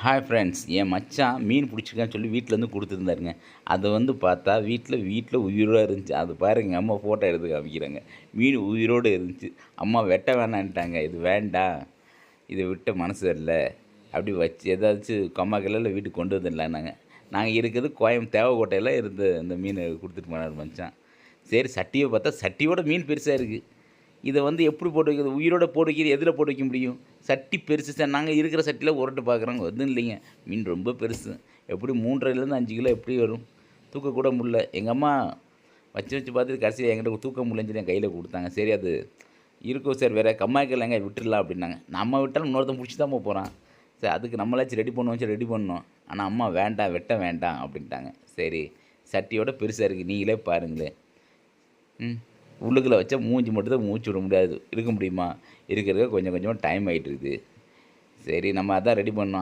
Hi friends, என் மச்சான் மீன் பிடிச்சிருக்கான்னு சொல்லி வீட்டிலேருந்து கொடுத்துருந்தாருங்க. அதை பார்த்தா வீட்டில் உயிரோடு இருந்துச்சு. அது பாருங்க, எங்கள் அம்மா ஃபோட்டோ எடுத்து காமிக்கிறாங்க. மீன் உயிரோடு இருந்துச்சு. அம்மா வெட்ட வேணான்ட்டாங்க. இது வேண்டாம், இதை விட்ட மனசு இல்லை, அப்படி வச்சு ஏதாச்சும் கம்மாக்கல்ல வீட்டுக்கு கொண்டு வந்துடலான்னாங்க. நாங்கள் இருக்கிறது தேவக்கோட்டையில் இருந்த இந்த மீனை கொடுத்துட்டு போனார் மச்சான். சரி, சட்டியை பார்த்தா சட்டியோட மீன் பெருசாக இருக்குது. இதை எப்படி போட்டு வைக்கிறது? உயிரோட போட்டு வைக்கிறது எதில் போட்டு வைக்க முடியும்? சட்டி பெருசு சார். நாங்கள் இருக்கிற சட்டியில் உரட்டு பார்க்குறோங்க. எதுவும் இல்லைங்க, மீன் ரொம்ப பெருசு. எப்படி 3.5 5 கிலோ எப்படி வரும்? தூக்கக்கூட முடியல. எங்கள் அம்மா வச்சு பார்த்துட்டு கடைசியில் என்கிட்ட தூக்க முடியலன்னு சொல்லி என் கையில் கொடுத்தாங்க. சரி, அது இருக்கும் சார், வேறு கம்மாய்க்கலைங்க, விட்டுடலாம் அப்படின்னாங்க. நம்ம விட்டாலும் இன்னொருத்தன் பிடிச்சி தான் போகிறான். சரி, அதுக்கு நம்மளாச்சும் ரெடி பண்ணுவோம், ரெடி பண்ணோம். ஆனால் அம்மா வேண்டாம், வெட்ட வேண்டாம் அப்படின்ட்டாங்க. சரி, சட்டியோட பெருசாக இருக்குது, நீங்களே பாருங்களேன். உள்ளுக்குள்ளே வச்சா மூஞ்சி மட்டும் தான் மூச்சு விட முடியாது. இருக்க முடியுமா? இருக்கிறதுக்கு கொஞ்சம் கொஞ்சமாக டைம் ஆகிட்டு இருக்குது. சரி, நம்ம அதான் ரெடி பண்ணோம்.